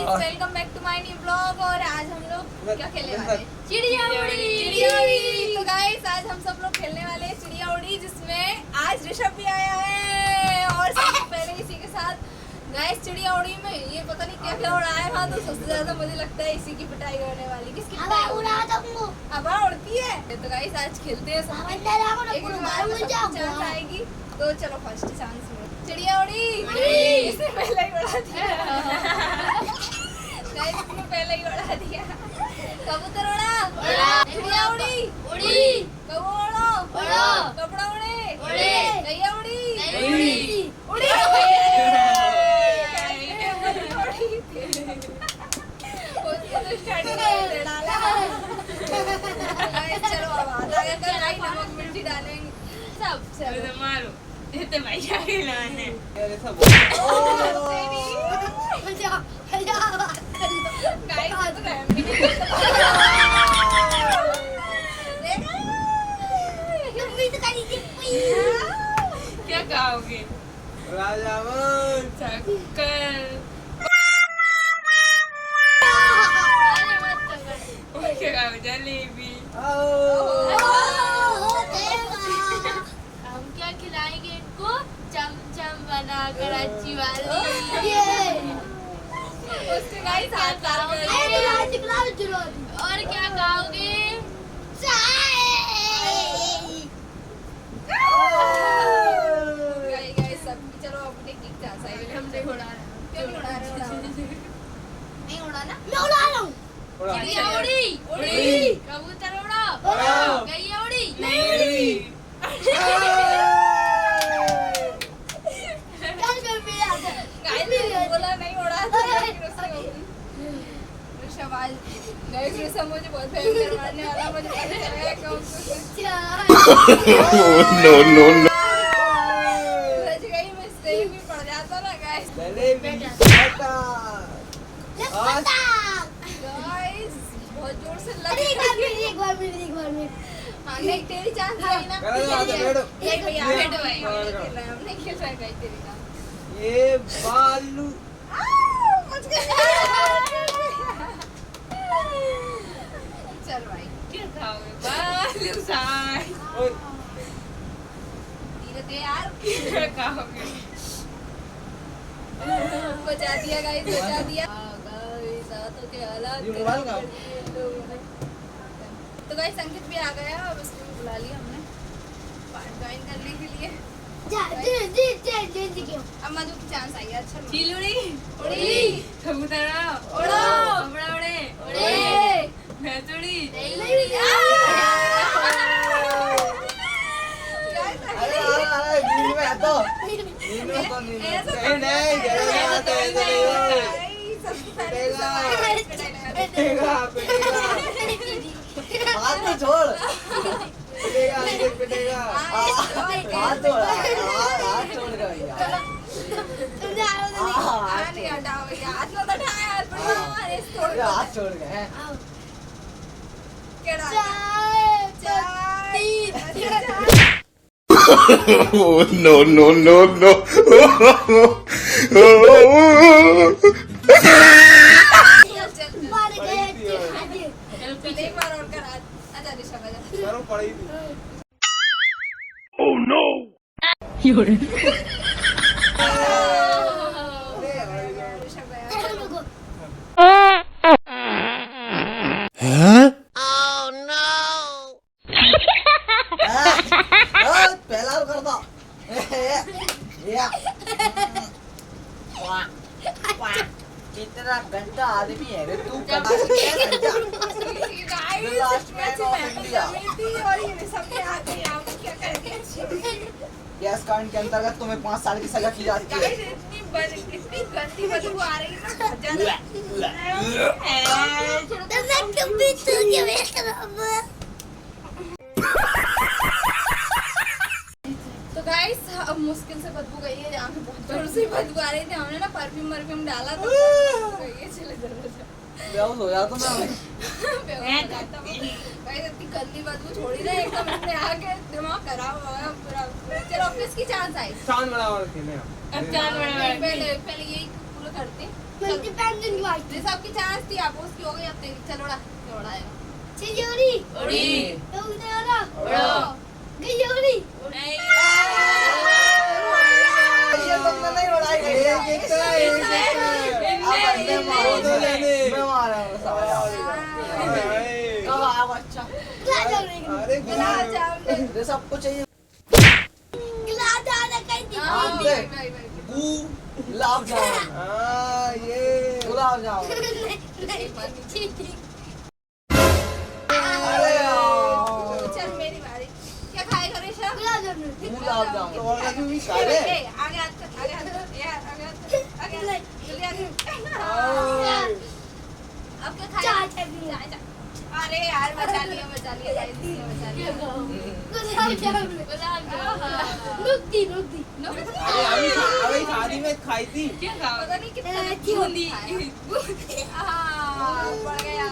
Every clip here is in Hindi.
Guys welcome back to my new blog. और आज हम लोग क्या खेलने वाले हैं? चिड़िया उड़ी। तो गाइस आज हम सब लोग खेलने वाले हैं चिड़िया उड़ी, जिसमें आज ऋषभ भी आया है और सबसे पहले इसी के साथ गाइस चिड़िया उड़ी में ये पता नहीं क्या क्या उड़ाया था। तो सबसे ज्यादा मुझे लगता है इसी की पिटाई होने वाली। किसकी पिटाई उड़ा दूंगा? हवा उड़ती है। तो गाइस आज खेलते हैं सब। एक चांस आएगी तो चलो फर्स्ट चांस में चिड़िया उड़ी। इसने पहले ही उड़ा दिया। गाइस इसने पहले ही उड़ा दिया। कबूतर उड़ा, चिड़िया उड़ी, कौवा उड़ा, कपड़ा उड़े, गैया उड़ी, उड़ी। चलो अब आधा नमक मिर्ची डालेंगे सब। चलो मारो इतने भाई आगे लगाने अरे सब क्या खाओगे? राजावन चक्कर जलेबी। हम क्या खिलाएंगे इनको? चमचम बनाकर अच्छी वाली। उसके गाइस हाथ और क्या खाओगे? गाइस सब चलो अपने किक चांस आएंगे। हम नहीं उड़ा रहे। क्यों नहीं उड़ा रहे? नहीं उड़ाना? मैं उड़ा रहा हूँ। चिड़िया उड़ी, कबूतर उड़ा, गैया उड़ी, नहीं उड़ी। बोला नहीं उड़ा ऋषभ मुझे बहुत भयंकर मारने वाला। मुझे नो गई मैं स्टेज भी पड़ जाता ना गाइस। बहुत जोर से लग एक बार में हां नहीं तेरी चांस आई ना। ये भैया बैठो भाई हम नहीं खेल रहे गाइस तेरी चांस। ये बालू बच गया। चल भाई क्या खाओगे? बालू साई धीरे दे यार। क्या खाओगे? बचा दिया गाइस, बचा दिया। तो क्या हालत। तो गाइस अंकित भी आ गया। अब इसको भी बुला लिया हमने ज्वाइन करने के लिए। अब मधु की चांस आई है। अच्छा चिल उड़ी, कबूतर उड़ो, कपड़ा उड़े, भैंस उड़ी, हाथ तो छोड़। पिटेगा हाथ छोड़ भैया। नहीं हटाओ भैया, हाथ मत उठाया। हाथ छोड़ गए। No. Oh no! Huh? Oh no! पहला कर दो। कितना गंदा आदमी है रे तू। गैस कांड के अंतर्गत तुम्हें 5 साल की सजा की जाती है। इतनी गंदी बदबू आ रही तो गाइस अब मुश्किल से बदबू गई है। जहाँ पे बहुत जोर से बदबू आ रही थी, हमने ना परफ्यूम डाला तो चले बेहोश हो जाता मैं। इतनी गंदी बदबू छोड़ी ना एकदम। इसने आके दिमाग खराब हो गया पूरा। चलो किसकी चांस आई? चांद बड़ा खेले। पहले यही पूरा करते। सबकी चांस थी, आप उसकी हो गई, अब तेरी। चल उड़ा, उड़ा आएगा। चिड़ियोड़ी उड़ी, तो उधर वाला उड़ो, गयोड़ी नहीं, ये तुमने नहीं उड़ाई गई। मैं मारा हूँ साला। कहाँ आ बच्चा? गुलाब जामुन। ये सबको चाहिए। गिलास आने कहीं हाँ, दे। भाई, भाई, भाई। गुलाब जामुन। ये गुलाब जामुन। अरे चल मेरी बारी। क्या खाएगा ऋषभ? गुलाब जामुन। तो और लगी हुई ए, सारे आगे हाथ कर, आगे हाथ कर, यार, आगे हाथ कर, आगे हाथ कर, जल्दी आगे। अब क्या खाएगा? चाय। चाय, चाय। अरे यार बचा लिया guys, इसने बचा लिया। नुक्ती अभी शादी में खाई थी। पता नहीं कितना बूंदी। पड़ गया।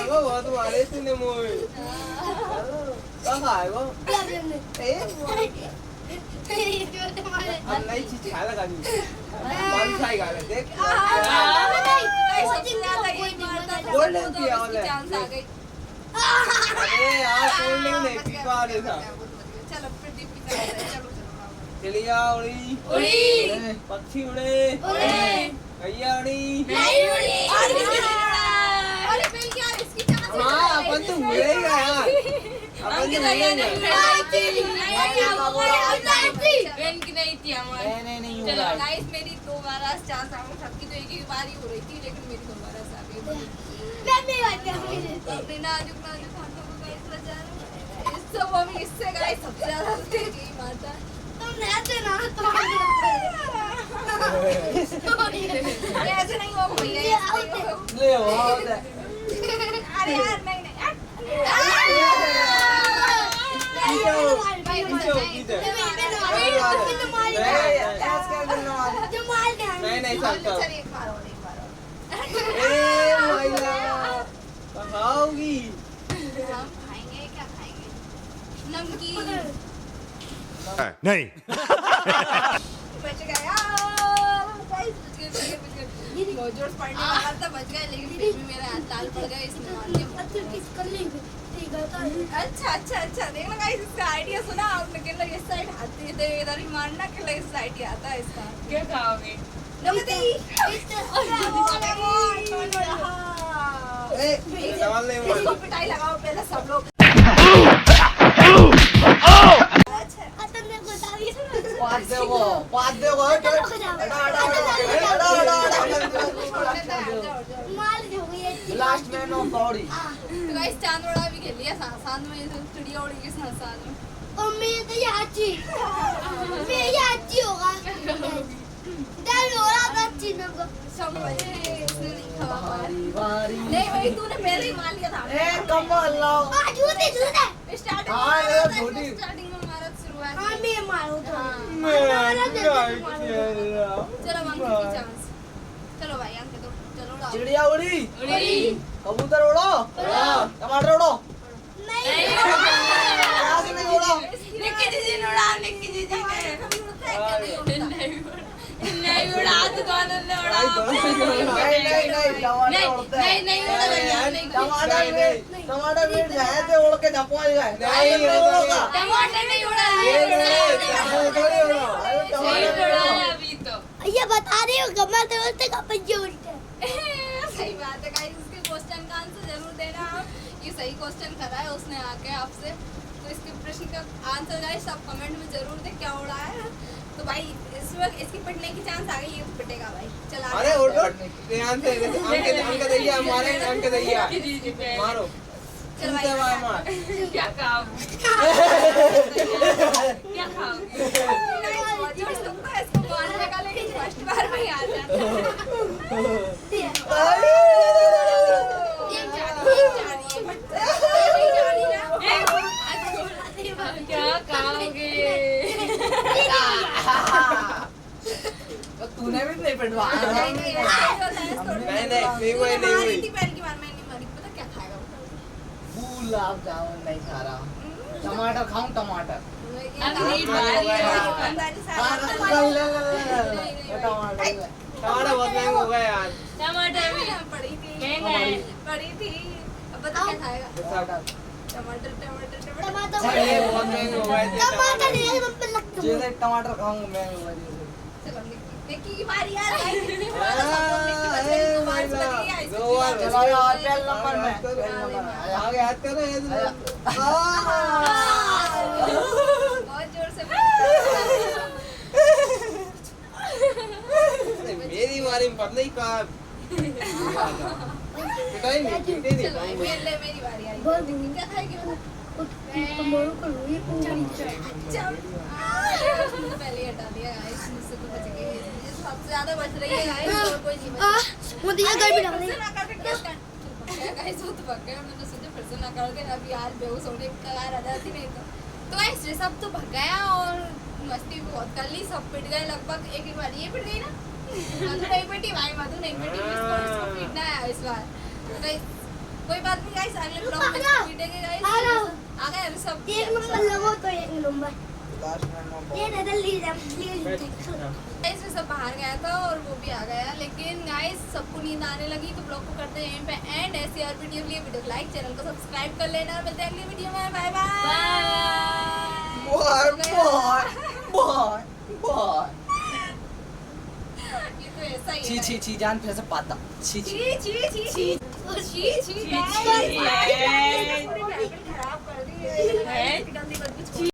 वो बहुत मारे तूने मोए। कहाँ खाएगा? हम नई चीज खाने लगा दी। कौन खाएगा ले देख। सबसे ज्यादा यही मारता था, गोल्डन सबको तो किया उसकी वाला। चांस आ गई। अरे यार कोल्ड ड्रिंक नहीं पी पा रहे था। चलो फिर दीपी का है, चलो चिड़िया उड़ी, उड़ी, पक्षी उड़े, गैया उड़ी। अरे बिल क्या है, इसकी चांस है। हाँ अपन तो भूल ही गए यार। अपन तो भूल ही गए। नहीं थी हमारी। नहीं चलो गाइस, मेरी दोबारा चांस आ गई। सबकी तो एक ही बारी हो रही थी, लेकिन मेरी दोबारा से आ गई। अपने नाजुक नाजुक हाथों को गाइस बचा रहे हैं। इस सब हम इससे गाइस सबसे ज्यादा तेज यही मारता है। ये ऐसे नहीं हो भैया, ये ऐसे नहीं हो। ले बहुत है। अरे यार नहीं नहीं यार। नहीं चलता। चल एक बार और, एक बार और। ए भैया खाओगी। हम खाएंगे, क्या खाएंगे? नमकीन। नहीं बच गया। गाइस बच गए। बहुत जोर से पड़ने वाला था, बच गए, लेकिन फिर भी मेरा हाथ लाल पड़ गया, इसने मार दिया। अच्छा देखना गाइस, इसका आइडिया सुना आपने? कि इस साइड हाथ दे इधर ही मारना, कि इस साइड ही आता है इसका। क्या खाओगे? नमकीन। सवाल नहीं हुआ। इसको पिटाई लगाओ पहले सब लोग। अच्छा पाद देखो लास्ट में नो सॉरी। तो गाइस चांद उड़ा भी खेल लिया साथ में, चिड़िया उड़ी के साथ में। सब बजे इसने नहीं खवा पाया। नहीं भाई, तूने पहले ही मार लिया था। ए कमल लाओ। स्टार्टिंग हाँ, में ये मारा था, छोटी। स्टार्टिंग में मारा शुरुआत हाँ, में। मैं मारू तो। हाँ। चलो अंकित की चांस। चलो भाई अंकित, चलो उड़ाओ। चिड़िया उड़ी, उड़ी, कबूतर उड़ो, टमाटर उड़ो। नहीं प्याज नहीं उड़ो। निक्की दीदी ने उड़ा, निक्की दीदी ने। नहीं उड़ा, तो दोनों ने उड़ा। नहीं टमाटर उड़ते हैं। नहीं उड़ा भैया, नहीं। टमाटर मिट जाए तो उड़ के झपको जाए। नहीं उड़ेगा। टमाटर नहीं उड़ा। अभी तो ये बता रही हूँ कमर तो बोलते कपड़े उल्टे सही बात है गाइस, इसके क्वेश्चन का आंसर जरूर देना आप। ये सही क्वेश्चन करा है उसने आके आपसे, तो इसके प्रश्न का आंसर गाइस आप कमेंट में जरूर दे क्या उड़ा है। तो भाई इस वक्त इसकी पिटने की चांस आ गई, ये तो पिटेगा भाई। चला अरे उठो ध्यान से। अंक दैया मारे, अंक दैया मारो। चल भाई मार। क्या खाओगे? क्या खाओगे? इसको मारने का, लेकिन फर्स्ट बार में ही आ जाता है। क्या खाओगे? तूने भी नहीं पिटवा। नहीं हुई। पहली बार मैं नहीं मारी, पता क्या खाएगा वो? गुलाब जामुन नहीं खा रहा। टमाटर खाऊं टमाटर अभी बारी है। टमाटर टमाटर बहुत महंगा हो गया यार। टमाटर भी पड़ी थी महंगा है। पड़ी थी। अब बता क्या खाएगा? टमाटर टमाटर टमाटर टमाटर टमाटर अरे बहुत महंगे हो गए थे टमाटर एक नंबर लगता है। जैसे टमाटर खाऊंगा मैं वजह चलो निक्की की बारी यार चलो यार पहले नंबर में आगे हाथ करो ये बहुत जोर से मेरी बारी में पता नहीं कहाँ पिटाई नहीं पीटे नहीं चलो पहले मेरी बारी आई बहुत क्या खाएगी टमाटर को रोई पहले हटा दिया गाइस मुझसे तो बच गई सबसे ज्यादा बच रही है गाइस और कोई नहीं बचा मुझे ये गर्मी लग रही फिर से ना करके टेस्ट कर गाइस वो तो भग गया मैंने सोचा फिर से ना कर दे अब यार बेहोश होने की कगार आ जाती नहीं तो गाइस ये सब तो भग गया और मस्ती भी बहुत कर ली सब पिट गए लगभग एक ही बार ये पिट गई ना मधु नहीं पिटी भाई मधु नहीं पिटी इसको पीटना है इस बार तो गाइस कोई बात नहीं गाइस अगले ब्लॉग में इसको पीटेंगे गाइस आ गए अभी सब एक नंबर लगो तो एक नंबर लास्ट में ये नजर ली गाइस में सब बाहर गया था और वो भी आ गया लेकिन गाइस सबको नींद आने लगी तो ब्लॉग को करते हैं यहीं पे एंड ऐसी और वीडियो के लिए वीडियो को लाइक चैनल को सब्सक्राइब कर लेना और मिलते हैं अगली वीडियो में बाय बाय बाय ये तो ऐसा ही छी है छी छी जान फिर से पाता छी छी छी छी छी छी छी छी। खराब कर दी है गंदी बदबू